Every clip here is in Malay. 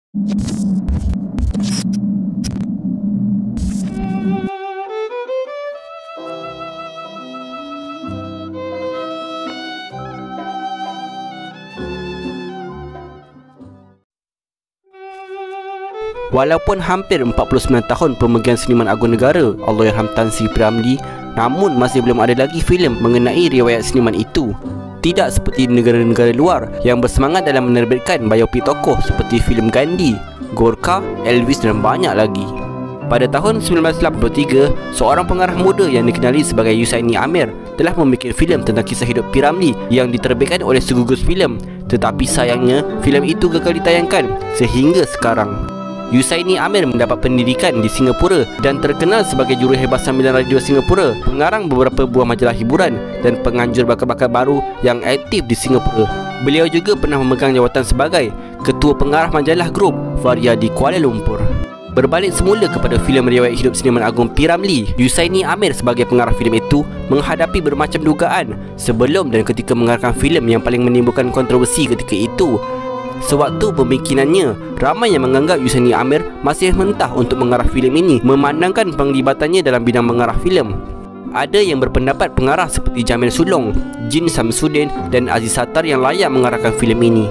Walaupun hampir 49 tahun pemegang Seniman Agung Negara Allahyarham Tan Sri P. Ramlee, namun masih belum ada lagi filem mengenai riwayat seniman itu. Tidak seperti negara-negara luar yang bersemangat dalam menerbitkan biopik tokoh seperti filem Gandhi, Gorkha, Elvis dan banyak lagi. Pada tahun 1983, seorang pengarah muda yang dikenali sebagai Yusaini Amir telah membuat filem tentang kisah hidup P. Ramlee yang diterbitkan oleh Segugus Filem. Tetapi sayangnya, filem itu gagal ditayangkan sehingga sekarang. Yusaini Amir mendapat pendidikan di Singapura dan terkenal sebagai juruhebat sambilan radio Singapura, pengarang beberapa buah majalah hiburan dan penganjur bakat-bakat baru yang aktif di Singapura. Beliau juga pernah memegang jawatan sebagai Ketua Pengarah Majalah Grup Varia di Kuala Lumpur. Berbalik semula kepada filem riwayat hidup Seniman Agung P. Ramlee, Yusaini Amir sebagai pengarah filem itu menghadapi bermacam dugaan sebelum dan ketika mengarahkan filem yang paling menimbulkan kontroversi ketika itu. Sewaktu pembikinannya, ramai yang menganggap Yusaini Amir masih mentah untuk mengarah filem ini, memandangkan penglibatannya dalam bidang mengarah filem. Ada yang berpendapat pengarah seperti Jamil Sulong, Jin Samsudin dan Aziz Sattar yang layak mengarahkan filem ini.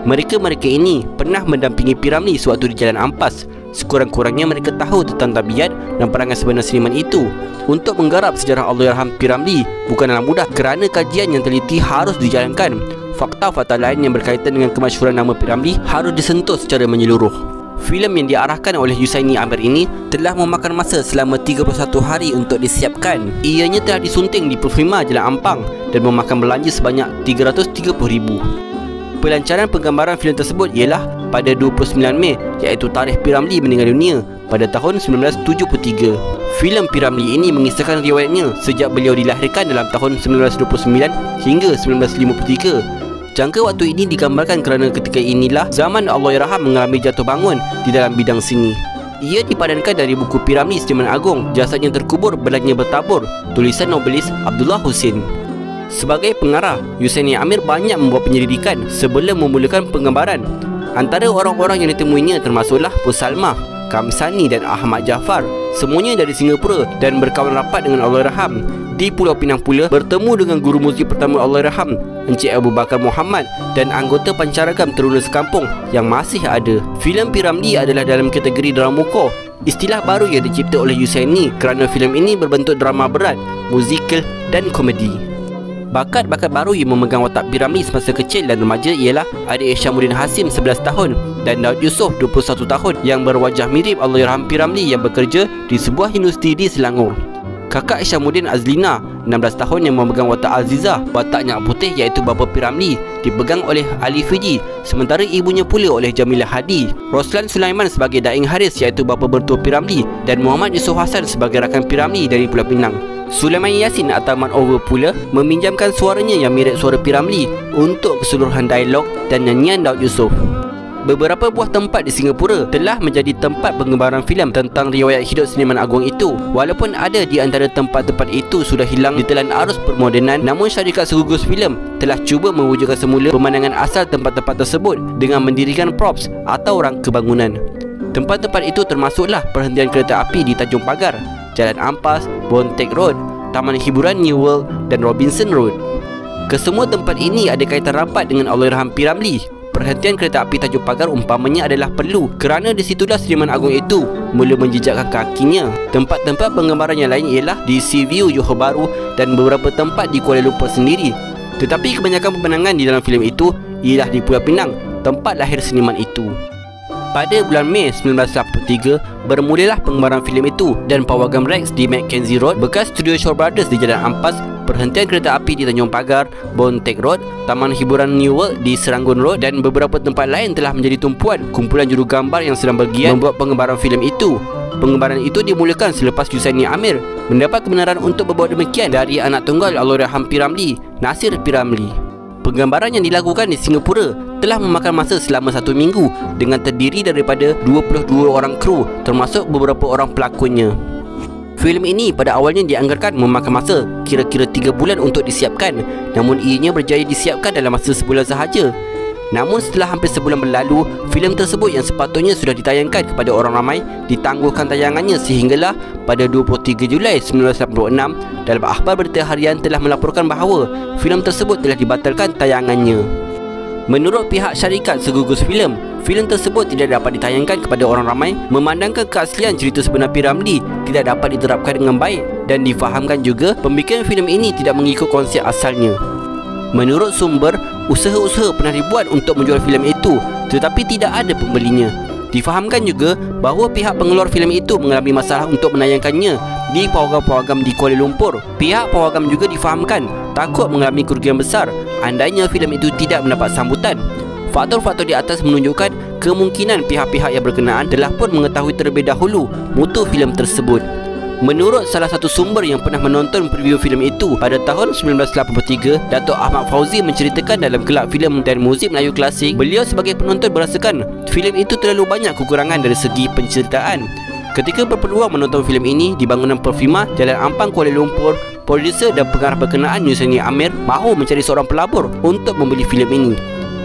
Mereka-mereka ini pernah mendampingi P. Ramlee sewaktu di Jalan Ampas. Sekurang-kurangnya mereka tahu tentang tabiat dan perangai sebenar seniman itu. Untuk menggarap sejarah Allahyarham P. Ramlee bukanlah mudah kerana kajian yang teliti harus dijalankan. Fakta-fakta lain yang berkaitan dengan kemasyhuran nama P. Ramlee harus disentuh secara menyeluruh. Filem yang diarahkan oleh Yusaini Amir ini telah memakan masa selama 31 hari untuk disiapkan. Ianya telah disunting di Perfilma Jalan Ampang dan memakan belanja sebanyak RM330,000. Pelancaran penggambaran filem tersebut ialah pada 29 Mei, iaitu tarikh P. Ramlee meninggal dunia pada tahun 1973. Filem P. Ramlee ini mengisahkan riwayatnya sejak beliau dilahirkan dalam tahun 1929 hingga 1953. Jangka waktu ini digambarkan kerana ketika inilah zaman Allahyarham mengalami jatuh bangun di dalam bidang seni. Ia dipadankan dari buku P. Ramlee Seniman Agung, Jasadnya Terkubur, Belannya Bertabur, tulisan novelis Abdullah Hussein. Sebagai pengarah, Yusaini Amir banyak membuat penyelidikan sebelum memulakan penggambaran. Antara orang-orang yang ditemuinya termasuklah Pusalmah, Kamsani dan Ahmad Jaafar. Semuanya dari Singapura dan berkawan rapat dengan Allahyarham. Di Pulau Pinang pula bertemu dengan guru muzik pertama Allahyarham, Encik Abu Bakar Muhammad, dan anggota pancaragam teruna sekampung yang masih ada. Filem P. Ramlee adalah dalam kategori drama muka, istilah baru yang dicipta oleh Yusaini kerana filem ini berbentuk drama berat, musikal dan komedi. Bakat-bakat baru yang memegang watak P. Ramlee semasa kecil dan remaja ialah adik Isyamuddin Hasim 11 tahun dan Daud Yusof 21 tahun yang berwajah mirip Allahyarham P. Ramlee yang bekerja di sebuah universiti di Selangor. Kakak Isyamuddin Azlina 16 tahun yang memegang watak Azizah, watak Nyak Putih iaitu bapa P. Ramlee dipegang oleh Ali Fiji, sementara ibunya pula oleh Jamilah Hadi. Roslan Sulaiman sebagai Daing Haris iaitu bapa mertua P. Ramlee dan Muhammad Yusof Hasan sebagai rakan P. Ramlee dari Pulau Pinang. Sulaiman Yasin atau Man Over pula meminjamkan suaranya yang mirip suara P. Ramlee untuk keseluruhan dialog dan nyanyian Daud Yusof. Beberapa buah tempat di Singapura telah menjadi tempat penggambaran filem tentang riwayat hidup Seniman Agung itu. Walaupun ada di antara tempat-tempat itu sudah hilang ditelan arus permodenan, namun syarikat Segugus Filem telah cuba mewujudkan semula pemandangan asal tempat-tempat tersebut dengan mendirikan props atau rangka bangunan. Tempat-tempat itu termasuklah perhentian kereta api di Tanjung Pagar, Jalan Ampas, Bontek Road, Taman Hiburan New World dan Robinson Road. Kesemua tempat ini ada kaitan rapat dengan Allahyarham P. Ramlee. Perhentian kereta api Tanjung Pagar umpamanya adalah perlu kerana di situlah Seniman Agung itu mula menjejakkan kakinya. Tempat-tempat penggambaran yang lain ialah di Seaview Johor Bahru dan beberapa tempat di Kuala Lumpur sendiri. Tetapi kebanyakan pemandangan di dalam filem itu ialah di Pulau Pinang, tempat lahir seniman itu. Pada bulan Mei 1983, bermulalah penggambaran filem itu dan pawagam Rex di Mackenzie Road, bekas studio Shaw Brothers di Jalan Ampas, perhentian kereta api di Tanjung Pagar, Bontek Road, Taman Hiburan New World di Serangoon Road dan beberapa tempat lain telah menjadi tumpuan kumpulan jurugambar yang sedang bergiat membuat penggambaran filem itu. Penggambaran itu dimulakan selepas Yusaini Amir mendapat kebenaran untuk berbuat demikian dari anak tunggal Allahyarham P. Ramlee, Nasir P. Ramlee. Penggambaran yang dilakukan di Singapura telah memakan masa selama 1 minggu dengan terdiri daripada 22 orang kru termasuk beberapa orang pelakonnya. Filem ini pada awalnya dianggarkan memakan masa kira-kira 3 bulan untuk disiapkan, namun ianya berjaya disiapkan dalam masa sebulan sahaja. Namun setelah hampir sebulan berlalu, filem tersebut yang sepatutnya sudah ditayangkan kepada orang ramai ditangguhkan tayangannya sehinggalah pada 23 Julai 1986 dalam akhbar berita harian telah melaporkan bahawa filem tersebut telah dibatalkan tayangannya. Menurut pihak syarikat segugus filem tersebut tidak dapat ditayangkan kepada orang ramai memandangkan keaslian cerita sebenar P. Ramlee tidak dapat diterapkan dengan baik dan difahamkan juga pembikinan filem ini tidak mengikut konsep asalnya. Menurut sumber, usaha-usaha pernah dibuat untuk menjual filem itu tetapi tidak ada pembelinya. Difahamkan juga bahawa pihak pengeluar filem itu mengalami masalah untuk menayangkannya di pawagam-pawagam di Kuala Lumpur. Pihak pawagam juga difahamkan takut mengalami kerugian besar andainya filem itu tidak mendapat sambutan. Faktor-faktor di atas menunjukkan kemungkinan pihak-pihak yang berkenaan telah pun mengetahui terlebih dahulu mutu filem tersebut. Menurut salah satu sumber yang pernah menonton preview filem itu pada tahun 1983, Datuk Ahmad Fauzi menceritakan dalam Kelab Filem dan Muzik Melayu Klasik, beliau sebagai penonton merasakan filem itu terlalu banyak kekurangan dari segi penceritaan. Ketika berpeluang menonton filem ini di bangunan Perfima, Jalan Ampang, Kuala Lumpur, produser dan pengarah berkenaan Yusni Amir mahu mencari seorang pelabur untuk membeli filem ini.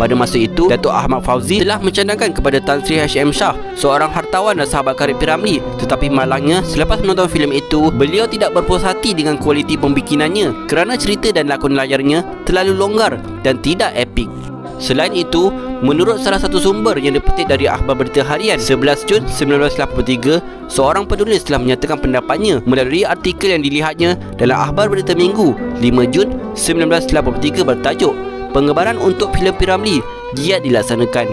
Pada masa itu, Datuk Ahmad Fauzi telah mencadangkan kepada Tan Sri Hashim Shah, seorang hartawan dan sahabat karib P. Ramlee. Tetapi malangnya, selepas menonton filem itu, beliau tidak berpuas hati dengan kualiti pembikinannya kerana cerita dan lakon layarnya terlalu longgar dan tidak epik. Selain itu, menurut salah satu sumber yang dipetik dari akhbar berita harian 11 Jun 1983, seorang penulis telah menyatakan pendapatnya melalui artikel yang dilihatnya dalam akhbar berita Minggu 5 Jun 1983 bertajuk "Pengebaran untuk filem P. Ramlee giat dilaksanakan".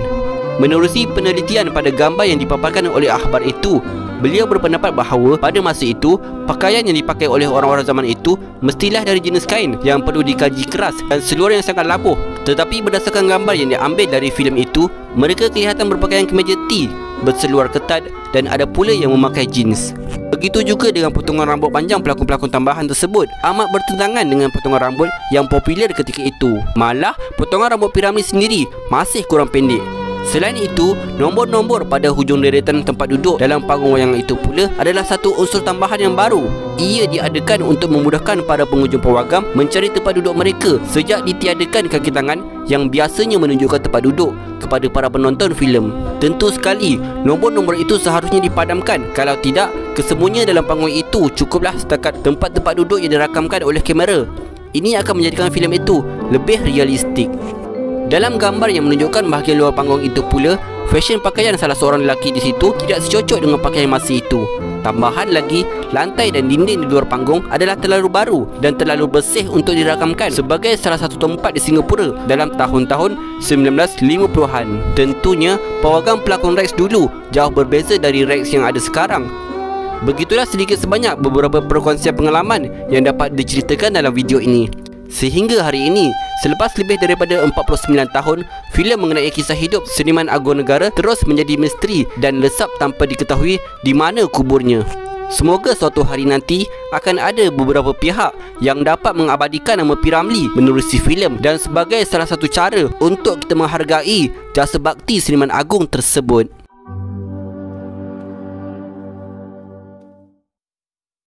Menerusi penelitian pada gambar yang dipaparkan oleh akhbar itu, beliau berpendapat bahawa pada masa itu, pakaian yang dipakai oleh orang-orang zaman itu mestilah dari jenis kain yang perlu dikaji keras dan seluar yang sangat labuh. Tetapi berdasarkan gambar yang diambil dari filem itu, mereka kelihatan berpakaian kemeja T, berseluar ketat dan ada pula yang memakai jeans. Begitu juga dengan potongan rambut panjang pelakon-pelakon tambahan tersebut amat bertentangan dengan potongan rambut yang popular ketika itu. Malah, potongan rambut P. Ramlee sendiri masih kurang pendek. Selain itu, nombor-nombor pada hujung deretan tempat duduk dalam panggung wayang itu pula adalah satu unsur tambahan yang baru. Ia diadakan untuk memudahkan para pengunjung pawagam mencari tempat duduk mereka sejak ditiadakan kaki tangan yang biasanya menunjukkan tempat duduk kepada para penonton filem. Tentu sekali, nombor-nombor itu seharusnya dipadamkan. Kalau tidak, kesemuanya dalam panggung itu cukuplah setakat tempat-tempat duduk yang dirakamkan oleh kamera. Ini akan menjadikan filem itu lebih realistik. Dalam gambar yang menunjukkan bahagian luar panggung itu pula, fashion pakaian salah seorang lelaki di situ tidak secocok dengan pakaian masa itu. Tambahan lagi, lantai dan dinding di luar panggung adalah terlalu baru dan terlalu bersih untuk dirakamkan sebagai salah satu tempat di Singapura dalam tahun-tahun 1950-an. Tentunya, pawagam pelakon Rex dulu jauh berbeza dari Rex yang ada sekarang. Begitulah sedikit sebanyak beberapa perkongsian pengalaman yang dapat diceritakan dalam video ini. Sehingga hari ini, selepas lebih daripada 49 tahun, filem mengenai kisah hidup seniman agung negara terus menjadi misteri dan lesap tanpa diketahui di mana kuburnya. Semoga suatu hari nanti akan ada beberapa pihak yang dapat mengabadikan nama P. Ramlee menerusi filem dan sebagai salah satu cara untuk kita menghargai jasa bakti seniman agung tersebut.